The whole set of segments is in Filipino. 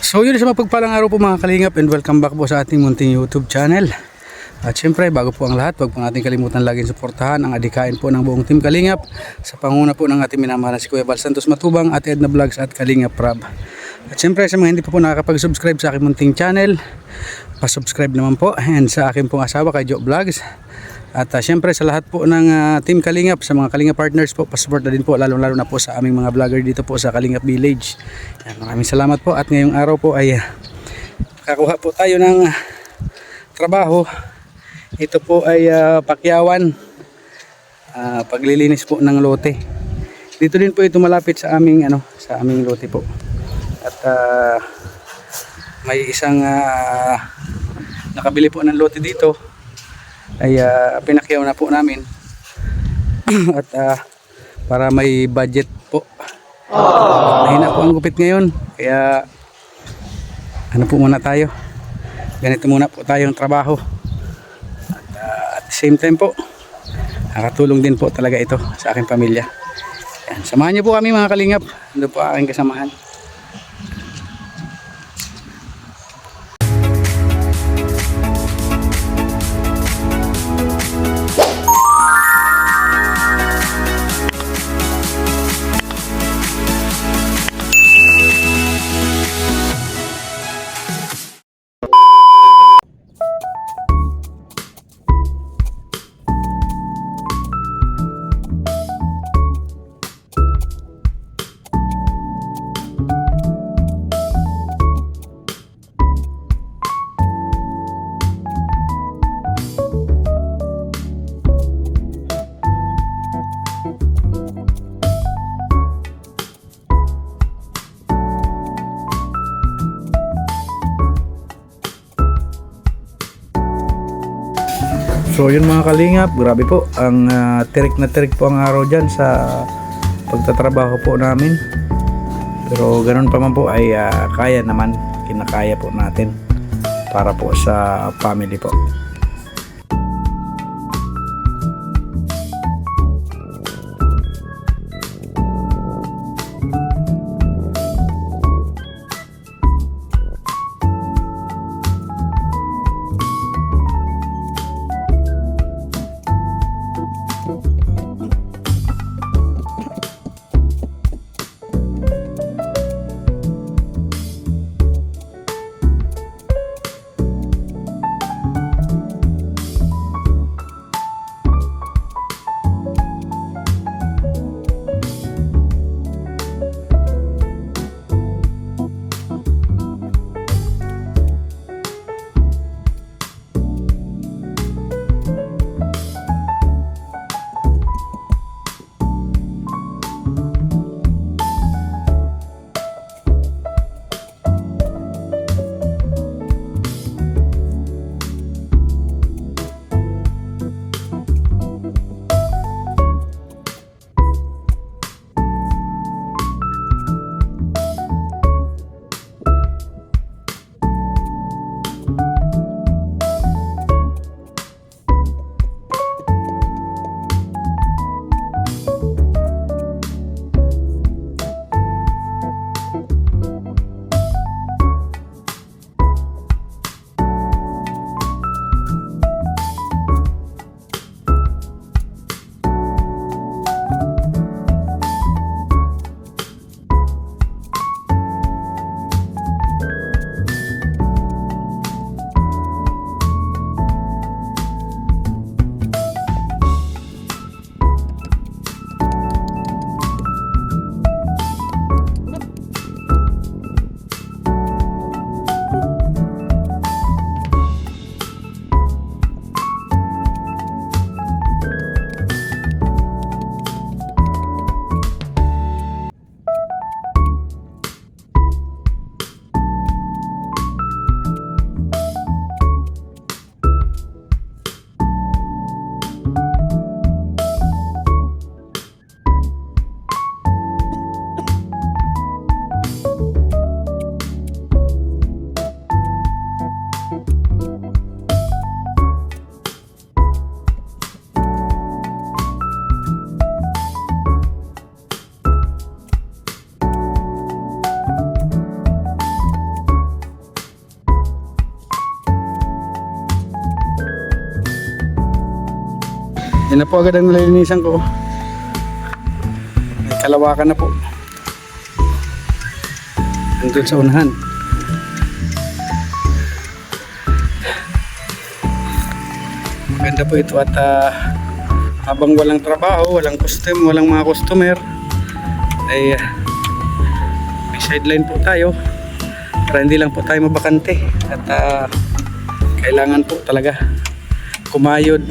So yun sa mapagpalang araw po mga kalingap, and welcome back po sa ating munting YouTube channel. At syempre bago po ang lahat, wag po natin kalimutan laging suportahan ang adikain po ng buong Team Kalingap sa panguna po ng ating minamahal na si Kuya Val Santos Matubang at Edna Vlogs at Kalingap Rab. At syempre sa mga hindi pa po nakakapag-subscribe sa aking munting channel, pa-subscribe naman po, and sa aking pong asawa kay Jo Vlogs. At syempre sa lahat po ng Team Kalingap, sa mga Kalingap partners po, pasupport na din po lalo na po sa aming mga vlogger dito po sa Kalingap Village. Yan, maraming salamat po, at ngayong araw po ay kakakuha po tayo ng trabaho. Ito po ay pakyawan, paglilinis po ng lote. Dito din po ito malapit sa aming lote po. At may isang nakabili po ng lote dito, ay pinakyaw na po namin. At para may budget po. Mahina po ang gupit ngayon, kaya ano po muna tayo, ganito muna po tayong trabaho. At the same time po, nakatulong din po talaga ito sa aking pamilya. Yan, samahan niyo po kami mga kalingap. Ando po aking kasamahan. So yun mga kalingap, grabe po ang tirik na tirik po ang araw dyan sa pagtatrabaho po namin. Pero ganun pa man po ay kaya naman, kinakaya po natin para po sa family po. Yan na po agad ang nalilinisan ko. May kalawakan na po. Nandun sa unahan. Maganda po ito at habang walang trabaho, walang walang mga customer, ay may sideline po tayo para hindi lang po tayo mabakante at kailangan po talaga kumayod.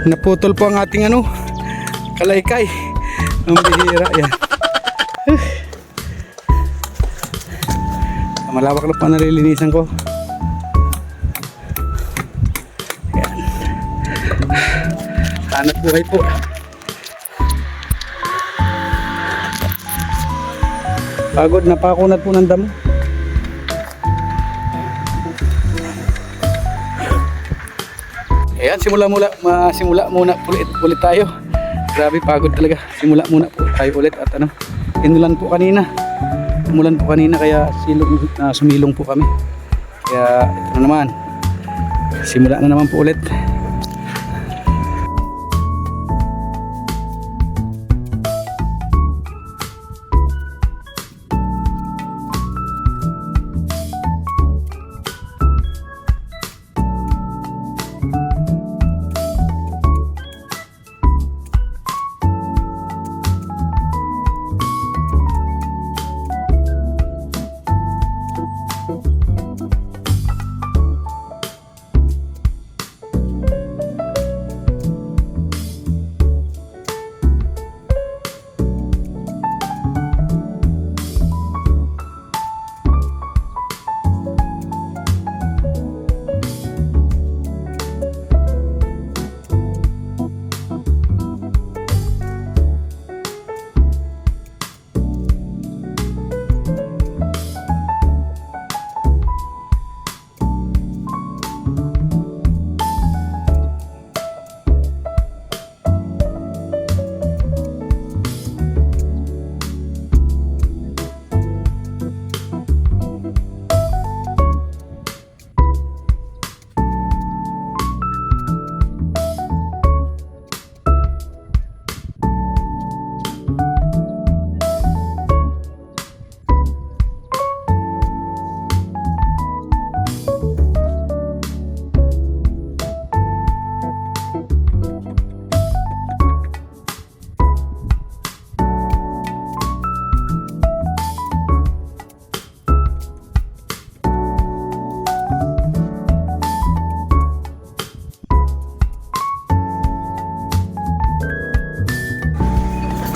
Naputol po ang ating kalaykay. Ang bihira yan. Malawak na po nalilinisan ko. Ayan. Hanap buhay po. Pagod na pakunat po ng damo. Ayan, simula muna ulit tayo. Grabe, pagod talaga. Simula muna po tayo ulit at inulan po kanina. Umulan po kanina kaya sumilong po kami. Kaya ito na naman. Simula na naman po ulit.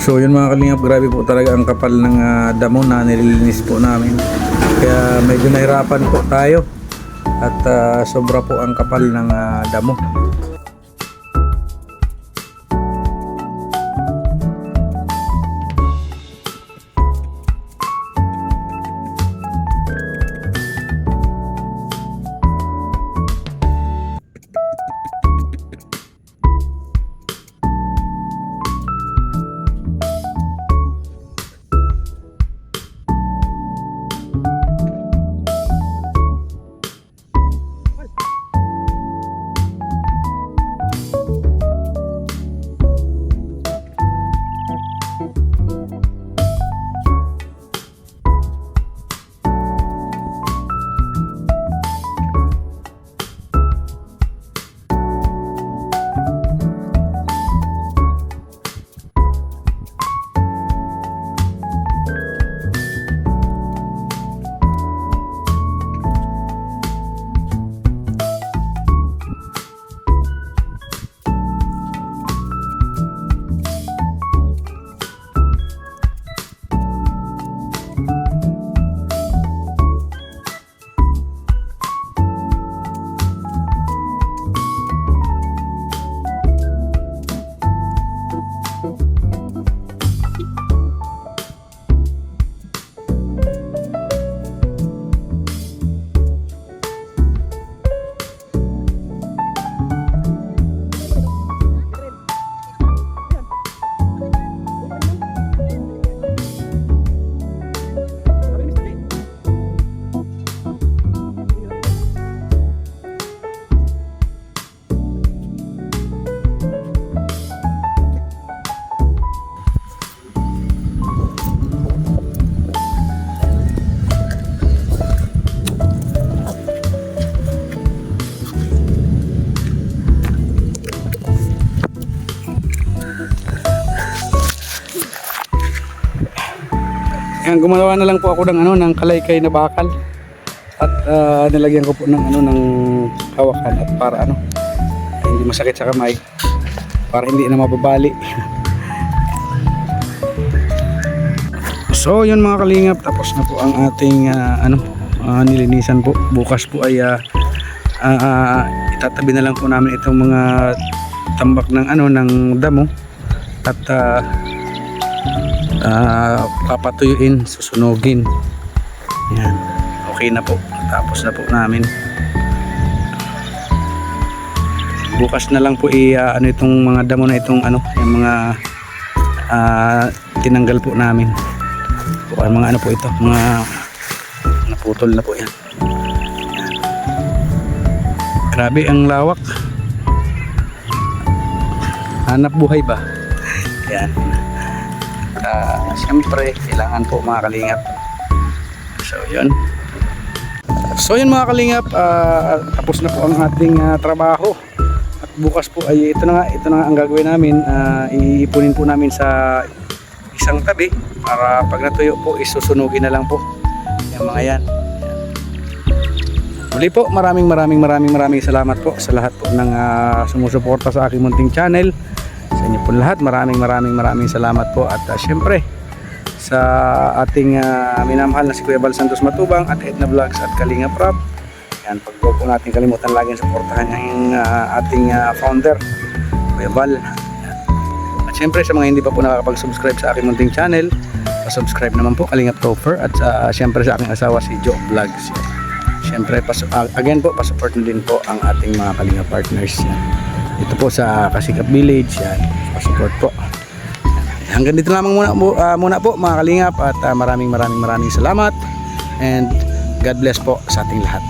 So yun mga kalingap, grabe po talaga ang kapal ng damo na nililinis po namin. Kaya medyo nahirapan po tayo at sobra po ang kapal ng damo. Ayan, gumawa na lang po ako ng ng kalaykay na bakal. At nilagyan ko po ng ng hawakan at para hindi masakit sa kamay. Para hindi na mababali. So yun mga kalingap, tapos na po ang ating nilinisan po. Bukas po ay itatabi na lang po namin itong mga tambak ng ng damo at papatuyuin, susunugin. Yan. Okay na po. Tapos na po namin. Bukas na lang po itong mga damo na itong yung mga tinanggal po namin. Bukan mga po ito, mga naputol na po yan. Yan. Grabe ang lawak. Hanap buhay ba? Yan. Siyempre kailangan po mga kalingap. So yun mga kalingap, tapos na po ang ating trabaho. At bukas po ay ito na nga ang gagawin namin. Iipunin po namin sa isang tabi para pag natuyo po isusunugin na lang po yung mga yan. Muli po maraming salamat po sa lahat po ng sumusuporta sa aking munting channel. Sa inyo po lahat maraming salamat po. At syempre sa ating minamahal na si Kuya Bal Santos Matubang at Edna Vlogs at Kalingap Rap. Yan, pag po natin kalimutan laging suportahan yung ating founder Kuya Bal. At syempre sa mga hindi pa po nakakapag-subscribe sa aking munting channel, pa-subscribe naman po Kalingap Topher. At syempre sa aking asawa si Joe Vlogs. Syempre again po pa-support din po ang ating mga Kalingap partners. Yan. Ito po sa Kasikap Village. Yan, pa-support po. Hanggang dito lamang muna po mga Kalingap. At maraming salamat and God bless po sa ating lahat.